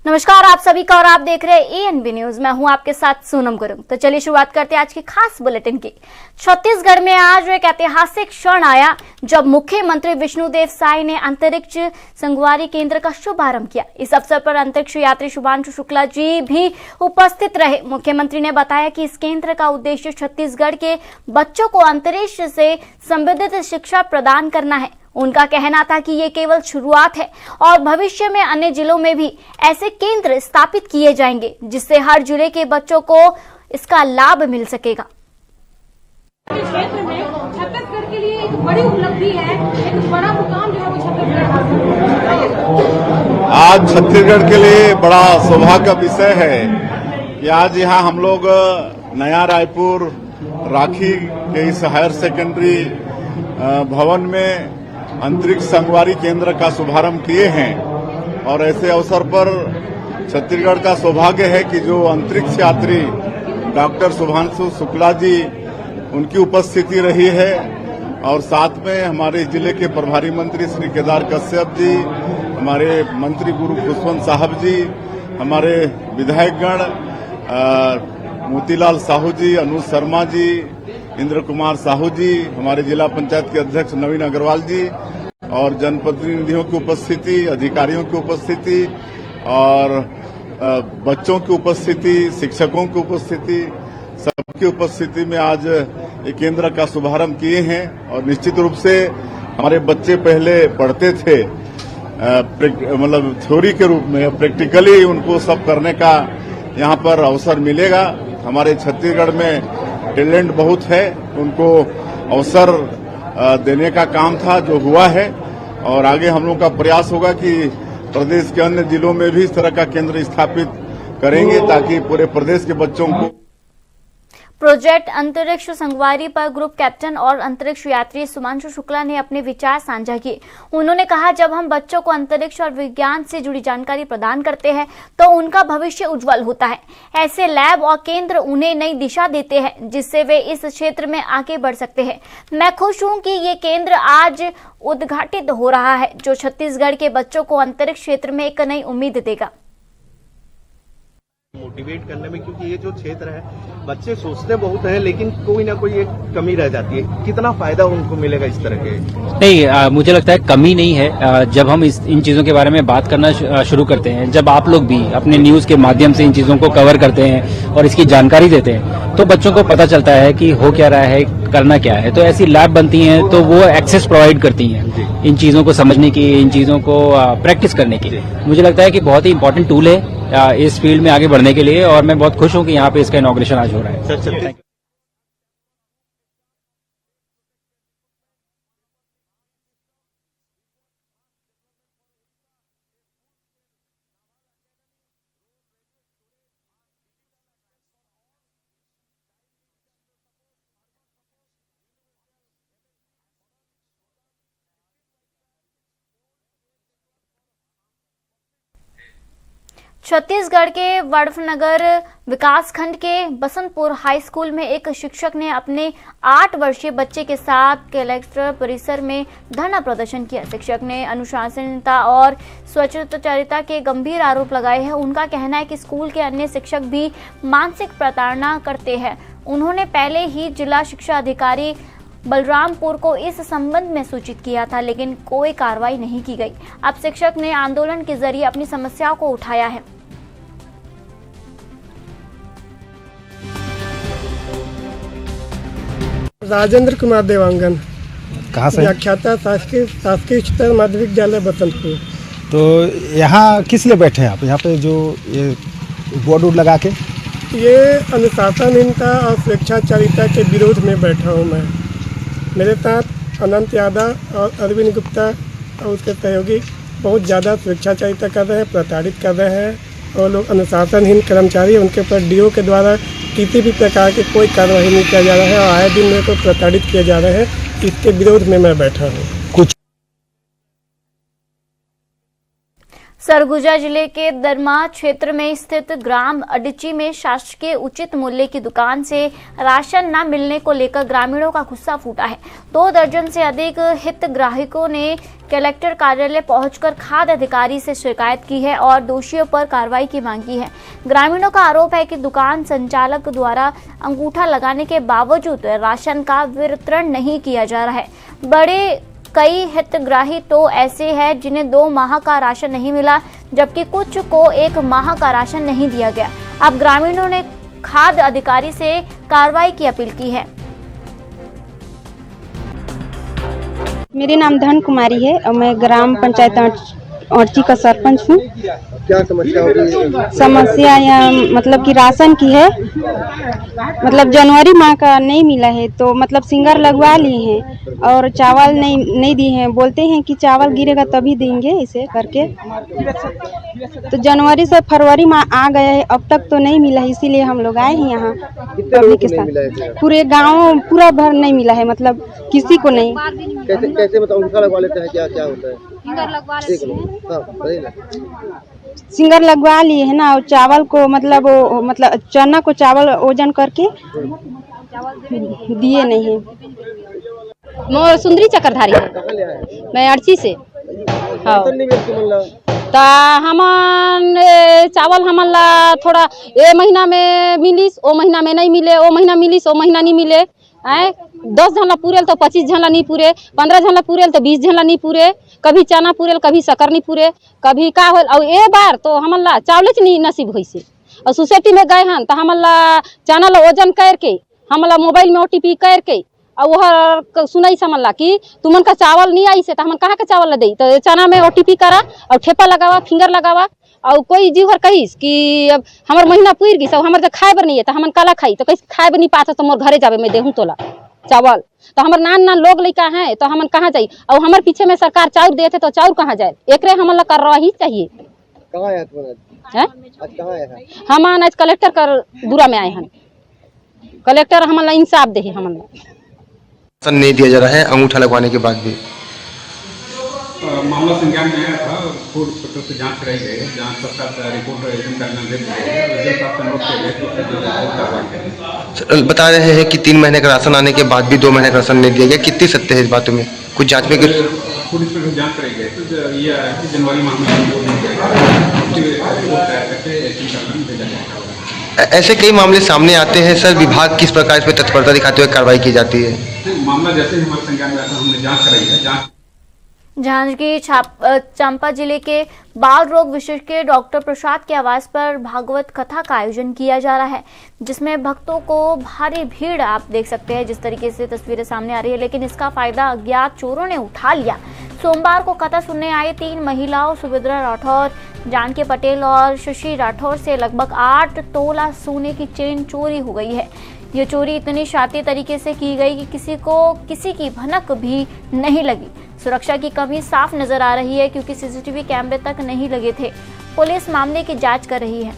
नमस्कार आप सभी का और आप देख रहे हैं एएनबी न्यूज। मैं हूं आपके साथ सोनम गुरुंग। तो चलिए शुरुआत करते हैं आज की खास बुलेटिन की। छत्तीसगढ़ में आज एक ऐतिहासिक क्षण आया जब मुख्यमंत्री विष्णुदेव साय ने अंतरिक्ष संगवारी केंद्र का शुभारंभ किया। इस अवसर पर अंतरिक्ष यात्री शुभांशु शुक्ला जी भी उपस्थित रहे। मुख्यमंत्री ने बताया कि इस केंद्र का उद्देश्य छत्तीसगढ़ के बच्चों को अंतरिक्ष से संबंधित शिक्षा प्रदान करना है। उनका कहना था कि ये केवल शुरुआत है और भविष्य में अन्य जिलों में भी ऐसे केंद्र स्थापित किए जाएंगे जिससे हर जिले के बच्चों को इसका लाभ मिल सकेगा। क्षेत्र में छत्तीसगढ़ के लिए एक बड़ी उपलब्धि है, एक बड़ा मुकाम जो है वो छत्तीसगढ़। आज छत्तीसगढ़ के लिए बड़ा सौभाग्य का विषय है कि आज यहाँ हम लोग नया रायपुर राखी के इस हायर सेकेंडरी भवन में अंतरिक्ष संगवारी केंद्र का शुभारंभ किए हैं। और ऐसे अवसर पर छत्तीसगढ़ का सौभाग्य है कि जो अंतरिक्ष यात्री डॉक्टर शुभांशु शुक्ला जी उनकी उपस्थिति रही है और साथ में हमारे जिले के प्रभारी मंत्री श्री केदार कश्यप जी, हमारे मंत्री गुरु खुशवंत साहब जी, हमारे विधायकगण मोतीलाल साहू जी, अनुज शर्मा जी, इंद्र कुमार साहू जी, हमारे जिला पंचायत के अध्यक्ष नवीन अग्रवाल जी और जनप्रतिनिधियों की उपस्थिति, अधिकारियों की उपस्थिति और बच्चों की उपस्थिति, शिक्षकों की उपस्थिति, सबकी उपस्थिति में आज एक केंद्र का शुभारंभ किए हैं। और निश्चित रूप से हमारे बच्चे पहले पढ़ते थे मतलब थ्योरी के रूप में, प्रैक्टिकली उनको सब करने का यहाँ पर अवसर मिलेगा। हमारे छत्तीसगढ़ में टैलेंट बहुत है, उनको अवसर देने का काम था जो हुआ है और आगे हम लोग का प्रयास होगा कि प्रदेश के अन्य जिलों में भी इस तरह का केंद्र स्थापित करेंगे ताकि पूरे प्रदेश के बच्चों को। प्रोजेक्ट अंतरिक्ष संगवारी पर ग्रुप कैप्टन और अंतरिक्ष यात्री शुभांशु शुक्ला ने अपने विचार साझा किए। उन्होंने कहा, जब हम बच्चों को अंतरिक्ष और विज्ञान से जुड़ी जानकारी प्रदान करते हैं तो उनका भविष्य उज्जवल होता है। ऐसे लैब और केंद्र उन्हें नई दिशा देते हैं जिससे वे इस क्षेत्र में आगे बढ़ सकते हैं। मैं खुश हूं कि ये केंद्र आज उद्घाटित हो रहा है जो छत्तीसगढ़ के बच्चों को अंतरिक्ष क्षेत्र में एक नई उम्मीद देगा। मोटिवेट करने में, क्योंकि ये जो क्षेत्र है बच्चे सोचते बहुत हैं लेकिन कोई ना कोई एक कमी रह जाती है। कितना फायदा उनको मिलेगा इस तरह के? नहीं, मुझे लगता है कमी नहीं है। जब हम इन चीजों के बारे में बात करना शुरू करते हैं, जब आप लोग भी अपने न्यूज के माध्यम से इन चीजों को कवर करते हैं और इसकी जानकारी देते हैं तो बच्चों को पता चलता है कि हो क्या रहा है, करना क्या है। तो ऐसी लैब बनती हैं तो वो एक्सेस प्रोवाइड करती हैं इन चीजों को समझने की, इन चीजों को प्रैक्टिस करने की। मुझे लगता है कि बहुत ही इंपॉर्टेंट टूल है इस फील्ड में आगे बढ़ने के लिए और मैं बहुत खुश हूं कि यहाँ पे इसका इनॉग्रेशन आज हो रहा है। छत्तीसगढ़ के वड़फनगर विकासखंड के बसंतपुर हाई स्कूल में एक शिक्षक ने अपने 8 वर्षीय बच्चे के साथ कलेक्टर परिसर में धरना प्रदर्शन किया। शिक्षक ने अनुशासनहीनता और स्वच्छताचारिता के गंभीर आरोप लगाए हैं। उनका कहना है कि स्कूल के अन्य शिक्षक भी मानसिक प्रताड़ना करते हैं। उन्होंने पहले ही जिला शिक्षा अधिकारी बलरामपुर को इस संबंध में सूचित किया था लेकिन कोई कार्रवाई नहीं की गई। अब शिक्षक ने आंदोलन के जरिए अपनी समस्याओं को उठाया है। राजेंद्र कुमार देवांगन, कहाँ से? व्याख्याता शासकीय उच्चतर माध्यमिक विद्यालय बसंतपुर। तो यहाँ किस लिए बैठे हैं आप? यहाँ पे जो ये बोर्ड लगा के ये अनुशासनहीनता और स्वेच्छाचारिता के विरोध में बैठा हूँ मैं। मेरे साथ अनंत यादव और अरविंद गुप्ता और उसके सहयोगी बहुत ज़्यादा स्वेच्छाचारिता कर रहे हैं, प्रताड़ित कर रहे हैं और लोग अनुशासनहीन कर्मचारी उनके ऊपर डीओ के द्वारा किसी भी प्रकार की कोई कार्रवाई नहीं किया जा रहा है और आए दिन मेरे को प्रताड़ित किए जा रहे हैं। इसके विरोध में मैं बैठा हूँ। सरगुजा जिले के दरमा क्षेत्र में स्थित ग्राम अडिची में शासकीय उचित मूल्य की दुकान से राशन न मिलने को लेकर ग्रामीणों का गुस्सा फूटा है। 2 दर्जन से अधिक हितग्राहियों ने कलेक्टर कार्यालय पहुंचकर खाद्य अधिकारी से शिकायत की है और दोषियों पर कार्रवाई की मांग की है। ग्रामीणों का आरोप है कि दुकान संचालक द्वारा अंगूठा लगाने के बावजूद राशन का वितरण नहीं किया जा रहा है। बड़े कई हितग्राही तो ऐसे हैं जिन्हें 2 माह का राशन नहीं मिला, जबकि कुछ को 1 माह का राशन नहीं दिया गया। अब ग्रामीणों ने खाद्य अधिकारी से कार्रवाई की अपील की है। मेरे नाम धन कुमारी है और मैं ग्राम पंचायत औरची का सरपंच हूँ। क्या समस्या हो रही है? समस्या यहाँ मतलब कि राशन की है, मतलब जनवरी माह का नहीं मिला है तो मतलब सिंगर लगवा लिए हैं और चावल नहीं दिए हैं। बोलते हैं कि चावल गिरेगा तभी देंगे, इसे करके तो जनवरी से फरवरी माह आ गया है, अब तक तो नहीं मिला है, इसीलिए हम लोग आए हैं यहाँ पब्लिक के साथ। पूरे गाँव पूरा भर नहीं मिला है, मतलब किसी को नहीं। कैसे मतलब उनका लगवा लेते हैं? क्या क्या होता है? सिंगर लगवा लिए है ना, और चावल को मतलब चना को चावल ओजन करके दिए नहीं है। मोर सुंदरी चक्रधारी है, मैं अर्ची से। हाँ तो हमन चावल हमन ला थोड़ा ए महीना में मिलिस, ओ महीना में नहीं मिले, ओ महीना मिलिस, ओ महीना नहीं मिले। 10 झन ला पूरेल तो 25 झन ला नहीं पूरे, 15 झन ला पूरेल तो 20 झन ला नहीं पूरे। कभी चना पूरेल, कभी शक्कर नहीं पूरे, कभी का होल। और ए बार तो हमन ला चावल नहीं नसीब हुई से। और सोसाइटी में गए हन तो हमन ला चना ला वजन करके, हमन ला मोबाइल में OTP करके और वह सुनाई समझ ला कि तुमन का चावल नहीं आई से तो हमन कहाँ का चावल ला दे। तो चना में OTP करा और ठेपा लगावा, फिंगर लगावा। और कोई जीव हर कहीस कि अब हमार महीना पूर गई, सब हमारे तो खाए बर नहीं है तो हमन काला खाई, तो कैसे खाए बर नहीं पाता तो मोर घरे जावे मैं देहूँ तोला चावल। तो हमार नान लोग लड़का है तो हमन कहाँ जाई। और हमारे पीछे में सरकार चाउर देते तो चाउर कहाँ जाए, एकरे हमन ला कार्रवाई चाहिए। कहाँ है आज कहाँ है? हम आज कलेक्टर कर दूरा में आए हैं, कलेक्टर हमन ला इंसाफ दे। हमन राशन नहीं दिया जा रहा है अंगूठा लगवाने के बाद भी। मामला संज्ञान में आया था, फूड इंस्पेक्टर से जांच कराई गई है। जांच पश्चात रिपोर्ट बता रहे हैं कि 3 महीने का राशन आने के बाद भी 2 महीने का राशन नहीं दिया गया। कितनी सत्य है इस बातों में? कुछ जांच में फूड इंस्पेक्टर जांच कराई गई तो ये जनवरी माह में ऐसे कई मामले सामने आते हैं सर, विभाग किस प्रकार इस पर तत्परता दिखाते हुए कार्रवाई की जाती है? मामला जैसे ही हमारे संज्ञान में आता है हमने जांच कराई है। जांजगीर चांपा जिले के बाल रोग विशेषज्ञ डॉक्टर प्रसाद के आवास पर भागवत कथा का आयोजन किया जा रहा है, जिसमें भक्तों को भारी भीड़ आप देख सकते हैं जिस तरीके से तस्वीरें सामने आ रही है। लेकिन इसका फायदा अज्ञात चोरों ने उठा लिया। सोमवार को कथा सुनने आई 3 महिलाओं सुभद्रा राठौर, जानकी पटेल और शशि राठौर से लगभग 8 तोला सोने की चेन चोरी हो गई है। ये चोरी इतनी शातिर तरीके से की गई कि किसी को किसी की भनक भी नहीं लगी। सुरक्षा की कमी साफ नजर आ रही है क्योंकि CCTV कैमरे तक नहीं लगे थे। पुलिस मामले की जांच कर रही है।